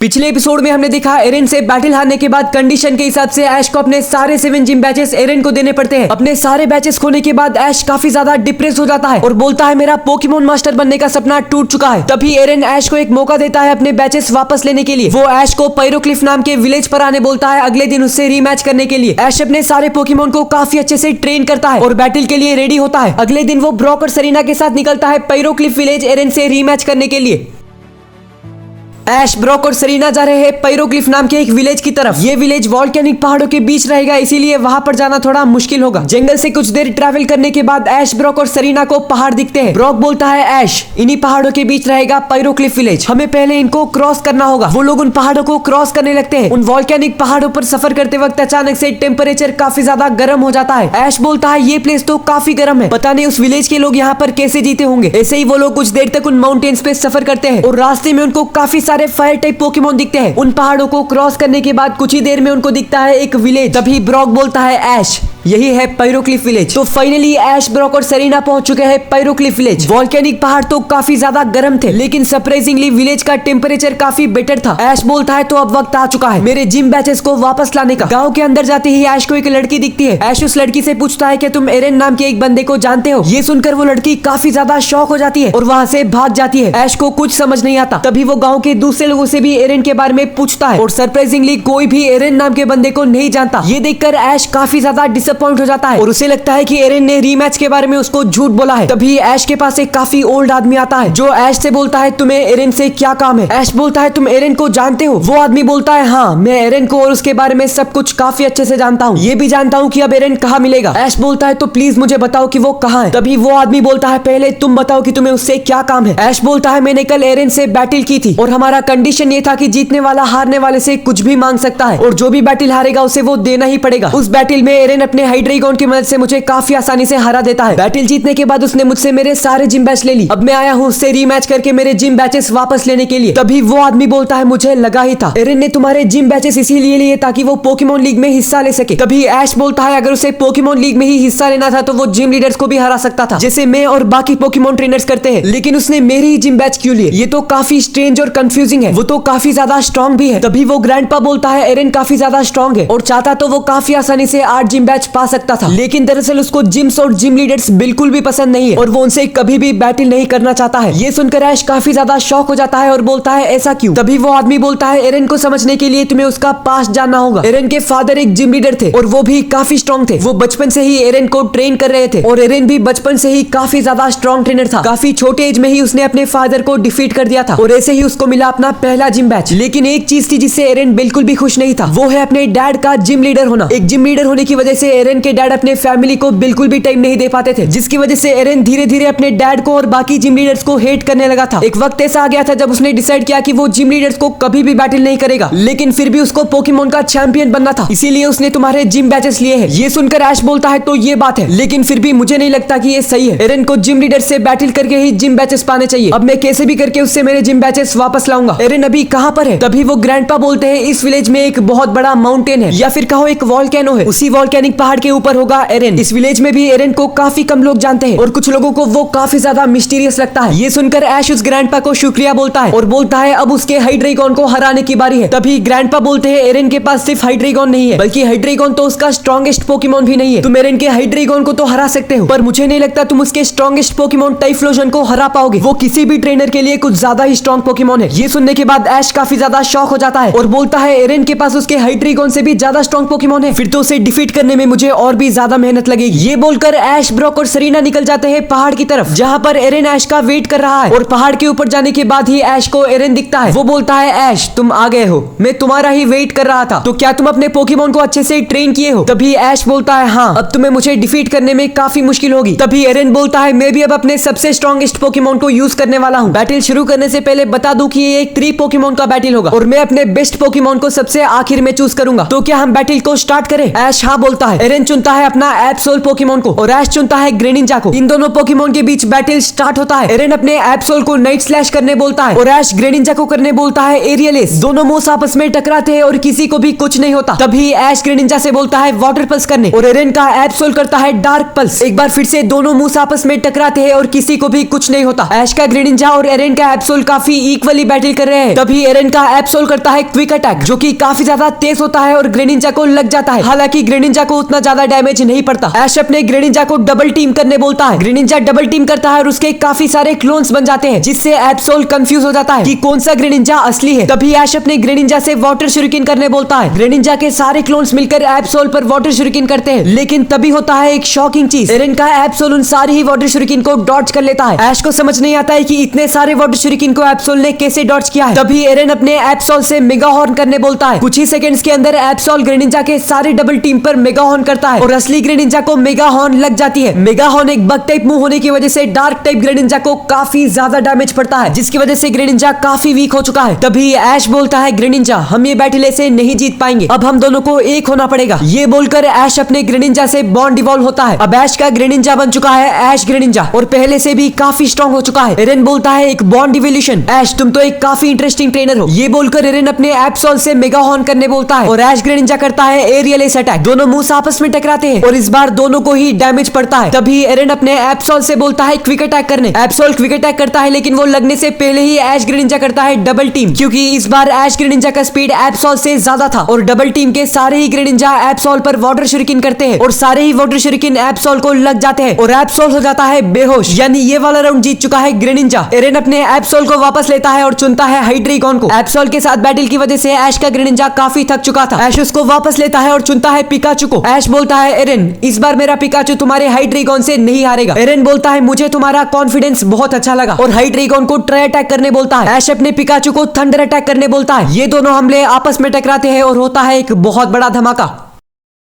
पिछले एपिसोड में हमने देखा एरन से बैटल हारने के बाद कंडीशन के हिसाब से ऐश को अपने सारे 7 जिम बैचेस एरन को देने पड़ते हैं। अपने सारे बैचेस खोने के बाद ऐश काफी ज्यादा डिप्रेस हो जाता है और बोलता है मेरा पोकेमोन मास्टर बनने का सपना टूट चुका है। तभी एरन ऐश को एक मौका देता है अपने बैचेस वापस लेने के लिए। वो ऐश को पायरोक्लिफ नाम के विलेज पर आने बोलता है अगले दिन उससे रीमैच करने के लिए। ऐश अपने सारे पोकेमोन को काफी अच्छे से ट्रेन करता है और बैटल के लिए रेडी होता है। अगले दिन वो ब्रॉक और सरीना के साथ निकलता है पायरोक्लिफ विलेज एरन से रीमैच करने के लिए। ऐश, ब्रॉक और सरीना जा रहे हैं पायरोक्लिफ नाम के एक विलेज की तरफ। ये विलेज वॉल्केनिक पहाड़ों के बीच रहेगा, इसीलिए वहां पर जाना थोड़ा मुश्किल होगा। जंगल से कुछ देर ट्रैवल करने के बाद ऐश, ब्रॉक और सरीना को पहाड़ दिखते हैं। ब्रॉक बोलता है ऐश, इन्हीं पहाड़ों के बीच रहेगा पायरोक्लिफ विलेज, हमें पहले इनको क्रॉस करना होगा। वो लोग उन पहाड़ों को क्रॉस करने लगते हैं। उन वॉल्केनिक पहाड़ों पर सफर करते वक्त अचानक से टेम्परेचर काफी ज्यादा गर्म हो जाता है। ऐश बोलता है ये प्लेस तो काफी गर्म है, पता नहीं उस विलेज के लोग यहाँ पर कैसे जीते होंगे। ऐसे ही वो लोग कुछ देर तक उन माउंटेन्स पे सफर करते हैं और रास्ते में उनको काफी सारे फायर टाइप पोकेमोन दिखते हैं। उन पहाड़ों को क्रॉस करने के बाद कुछ ही देर में उनको दिखता है एक विलेज। तभी ब्रॉक बोलता है ऐश, यही है पायरोक्लिफ विलेज। तो फाइनली ऐश, ब्रॉक और सरीना पहुंच चुके हैं पायरोक्लिफ विलेज। वॉल्केनिक पहाड़ तो काफी ज्यादा गर्म थे, लेकिन सरप्राइजिंगली विलेज का टेम्परेचर काफी बेटर था। ऐश बोलता है तो अब वक्त आ चुका है मेरे जिम बैचेस को वापस लाने का। गांव के अंदर जाते ही ऐश को एक लड़की दिखती है। ऐश उस लड़की से पूछता है कि तुम एरन नाम के एक बंदे को जानते हो। ये सुनकर वो लड़की काफी ज्यादा शॉक हो जाती है और वहां से भाग जाती है। ऐश को कुछ समझ नहीं आता। तभी वो गाँव के दूसरे लोगों से भी एरन के बारे में पूछता है और सरप्राइजिंगली कोई भी एरन नाम के बंदे को नहीं जानता। ये देखकर ऐश काफी ज्यादा डिसअपॉइंट हो जाता है और उसे लगता है कि एरन ने रीमैच के बारे में उसको झूठ बोला है। तभी ऐश के पास एक काफी ओल्ड आदमी आता है जो ऐश से बोलता है तुम्हें एरन से क्या काम है। ऐश बोलता है तुम एरन को जानते हो। वो आदमी बोलता है हाँ, मैं एरन को और उसके बारे में सब कुछ काफी अच्छे से जानता हूँ, ये भी जानता हूँ कि अब एरन कहाँ मिलेगा। ऐश बोलता है तो प्लीज मुझे बताओ कि वो कहाँ है। तभी वो आदमी बोलता है पहले तुम बताओ कि तुम्हें उससे क्या काम है। ऐश बोलता है मैंने कल एरन से बैटल की थी और हमारा कंडीशन ये था कि जीतने वाला हारने वाले से कुछ भी मांग सकता है और जो भी बैटल हारेगा उसे वो देना ही पड़ेगा। उस बैटल में एरन अपने हाइड्रेगन की मदद से मुझे काफी आसानी से हरा देता है। बैटल जीतने के बाद उसने मुझसे मेरे सारे जिम बैच ले ली। अब मैं आया हूँ उससे रीमैच करके मेरे जिम बैचेस वापस लेने के लिए। तभी वो आदमी बोलता है मुझे लगा ही था, एरन ने तुम्हारे जिम बैचेस इसीलिए लिए ताकि वो पोकेमोन लीग में हिस्सा ले सके। तभी ऐश बोलता है अगर उसे पोकेमोन लीग में ही हिस्सा लेना था तो वो जिम लीडर्स को भी हरा सकता था, जैसे मैं और बाकी पोकेमोन ट्रेनर्स करते हैं, लेकिन उसने मेरे ही जिम बैच क्यों लिए? ये तो काफी स्ट्रेंज और कंफ्यूजिंग है। वो तो काफी ज्यादा स्ट्रॉन्ग भी है। तभी वो ग्रैंडपा बोलता है एरन काफी ज्यादा स्ट्रॉन्ग है और चाहता तो वो काफी आसानी से 8 जिम बैच पा सकता था, लेकिन दरअसल उसको जिम्स और जिम लीडर्स बिल्कुल भी पसंद नहीं है और वो उनसे कभी भी बैटल नहीं करना चाहता है। ये सुनकर ऐश काफी ज्यादा शॉक हो जाता है और बोलता है ऐसा क्यों? तभी वो आदमी बोलता है एरन को समझने के लिए तुम्हें उसका पास्ट जानना होगा। एरन के फादर एक जिम लीडर थे और वो भी काफी स्ट्रॉन्ग थे। वो बचपन से ही एरन को ट्रेन कर रहे थे और एरन भी बचपन से ही काफी ज्यादा स्ट्रॉन्ग ट्रेनर था। काफी छोटे एज में ही उसने अपने फादर को डिफीट कर दिया था और ऐसे ही उसको मिला अपना पहला जिम बैच। लेकिन एक चीज थी जिससे एरन बिल्कुल भी खुश नहीं था, वो है अपने डैड का जिम लीडर होना। एक जिम लीडर होने की वजह से एरन के डैड अपने फैमिली को बिल्कुल भी टाइम नहीं दे पाते थे, जिसकी वजह से एरन धीरे धीरे अपने डैड को और बाकी जिम लीडर्स को हेट करने लगा था। एक वक्त ऐसा आ गया था जब उसने डिसाइड किया कि वो जिम लीडर्स को कभी भी बैटल नहीं करेगा, लेकिन फिर भी उसको पोकेमोन का चैंपियन बनना था, इसीलिए उसने तुम्हारे जिम बैचेस लिए हैं। ये सुनकर ऐश बोलता है तो ये बात है, लेकिन फिर भी मुझे नहीं लगता कि ये सही है। एरन को जिम लीडर से बैटल करके ही जिम बैचेस पाने चाहिए। अब मैं कैसे भी करके उससे मेरे जिम बैचेस वापस लाऊंगा। एरन अभी कहाँ पर है? तभी वो ग्रैंडपा बोलते हैं इस विलेज में एक बहुत बड़ा माउंटेन है, या फिर कहो एक वॉल्केनो है, उसी वॉल्केनिक पहाड़ के ऊपर होगा एरन। इस विलेज में भी एरन को काफी कम लोग जानते हैं और कुछ लोगों को वो काफी ज्यादा मिस्टीरियस लगता है। ये सुनकर ऐश उस ग्रैंडपा को शुक्रिया बोलता है और बोलता है अब उसके हाइड्रेगन को हराने की बारी है। तभी ग्रैंडपा बोलते हैं एरन के पास सिर्फ हाइड्रेगन नहीं है, बल्कि हाइड्रेगन तो उसका स्ट्रॉन्गेस्ट पोकेमोन भी नहीं है। तुम एरन के हाइड्रेगन को तो हरा सकते हो, पर मुझे नहीं लगता तुम उसके स्ट्रॉन्गेस्ट पोकेमोन टाइफ्लोजन को हरा पाओगे। वो किसी भी ट्रेनर के लिए कुछ ज्यादा ही स्ट्रॉन्ग पोकेमोन है। ये सुनने के बाद ऐश काफी ज्यादा शॉक हो जाता है और बोलता है एरन के पास उसके हाइड्रेगन से भी ज्यादा स्ट्रॉन्ग पोकेमोन है, फिर तो उसे डिफीट करने में मुझे और भी ज्यादा मेहनत लगेगी। ये बोलकर ऐश, ब्रॉक और सरीना निकल जाते हैं पहाड़ की तरफ, जहाँ पर एरन ऐश का वेट कर रहा है। और पहाड़ के ऊपर जाने के बाद ही ऐश को एरन दिखता है। वो बोलता है ऐश तुम आ गए हो, मैं तुम्हारा ही वेट कर रहा था, तो क्या तुम अपने पोकेमोन को अच्छे से ट्रेन किए हो? तभी ऐश बोलता है हाँ, अब तुम्हें मुझे डिफीट करने में काफी मुश्किल होगी। तभी एरन बोलता है मैं भी अब अपने सबसे स्ट्रॉन्गेस्ट पोकेमोन को यूज करने वाला हूँ। बैटल शुरू करने से पहले बता दूं कि ये एक 3 पोकेमोन का बैटल होगा और मैं अपने बेस्ट पोकेमोन को सबसे आखिर में चूज करूंगा। तो क्या हम बैटल को स्टार्ट करें? ऐश हाँ बोलता है। एरन चुनता है अपना एप्सोल पोकेमोन को और ऐश चुनता है ग्रेनिंजा को। इन दोनों पोकेमोन के बीच बैटल स्टार्ट होता है। एरन अपने एप्सोल को नाइट स्लैश करने बोलता है और ऐश ग्रेनिंजा को करने बोलता है एरियल एस। दोनों मूव्स आपस में टकराते हैं और किसी को भी कुछ नहीं होता। तभी ऐश ग्रेनिंजा से बोलता है वाटर पल्स करने और एरन का एप्सोल करता है डार्क पल्स। एक बार फिर से दोनों मूव्स आपस में टकराते हैं और किसी को भी कुछ नहीं होता। ऐश का ग्रेनिंजा और एरन का एप्सोल काफी इक्वली बैटल कर रहे हैं। तभी एरन का एप्सोल करता है क्विक अटैक जो कि काफी ज्यादा तेज होता है और ग्रेनिंजा को लग जाता है। हालांकि ग्रेनिंजा को उतना ज्यादा डैमेज नहीं पड़ता। ऐश अपने ग्रेनिंजा को डबल टीम करने बोलता है। ग्रेनिंजा डबल टीम करता है और उसके काफी सारे क्लोन्स बन जाते हैं जिससे एप्सोल कंफ्यूज हो जाता है कि कौन सा ग्रेनिंजा असली है। तभी ऐश अपने ग्रेनिंजा से वाटर शुरिकेन करने बोलता है। ग्रेनिंजा के सारे क्लोन्स मिलकर एप्सोल पर वाटर शुरिकेन करते हैं, लेकिन तभी होता है एक शॉकिंग चीज। एरन का एप्सोल उन सारी ही वाटर शुरिकेन को डॉज कर लेता है। ऐश को समझ नहीं आता है कि इतने सारे वाटर शुरिकेन को एप्सोल ने कैसे डॉज किया है। तभी एरन अपने एप्सोल से मेगा हॉर्न करने बोलता है। कुछ ही सेकंड्स के अंदर एप्सोल ग्रेनिंजा के सारे डबल टीम पर मेगा हॉर्न करता है और असली ग्रेनिंजा को मेगा हॉर्न लग जाती है। मेगा हॉर्न एक बग टाइप मूव होने की वजह से डार्क टाइप ग्रेनिंजा को काफी ज्यादा डैमेज पड़ता है, जिसकी वजह से ग्रेनिंजा काफी वीक हो चुका है। तभी ऐश बोलता है ग्रेनिंजा हम ये बैटल ऐसे नहीं जीत पाएंगे, अब हम दोनों को एक होना पड़ेगा। ये बोलकर ऐश अपने ग्रेनिंजा से बॉन्ड इवॉल्व होता है। अब ऐश का ग्रेनिंजा बन चुका है ऐश ग्रेनिंजा और पहले से भी काफी स्ट्रॉन्ग हो चुका है। एरन बोलता है एक बॉन्ड इवोल्यूशन। ऐश तुम तो एक काफी इंटरेस्टिंग ट्रेनर हो। ये बोलकर एरन अपने एप्सोल से मेगा हॉर्न करने बोलता है और ऐश ग्रेनिंजा करता है एरियल एस अटैक। दोनों मूव्स आपस में टकराते हैं और इस बार दोनों को ही डैमेज पड़ता है। तभी एरन अपने एप्सोल से बोलता है क्विक अटैक करने। एप्सोल क्विक अटैक करता है लेकिन वो लगने से पहले ही ऐश ग्रेनिंजा करता है डबल टीम, क्योंकि इस बार ऐश ग्रेनिंजा का स्पीड एप्सोल से ज्यादा था और डबल टीम के सारे ही ग्रेनिंजा एप्सोल पर वाटर शुरिकेन करते हैं और सारे ही वाटर शुरिकेन एप्सोल को लग जाते हैं और एप्सोल हो जाता है बेहोश। यानी ये वाला राउंड जीत चुका है ग्रेनिंजा। एरन अपने एप्सोल को वापस लेता है और चुनता है हाइड्रेगॉन को। एप्सोल के साथ बैटल की वजह से ऐश का ग्रेनिंजा काफी थक चुका था। ऐश उसको वापस लेता है और चुनता है पिकाचू को। ऐश बोलता है एरन इस बार मेरा पिकाचू तुम्हारे हाइड्रेगॉन से नहीं हारेगा। एरन बोलता है मुझे तुम्हारा कॉन्फिडेंस बहुत अच्छा लगा और हाइड्रेगॉन को ट्राई अटैक करने बोलता है। ऐश अपने पिकाचू को थंडर अटैक करने बोलता है। ये दोनों हमले आपस में टकराते हैं और होता है एक बहुत बड़ा धमाका।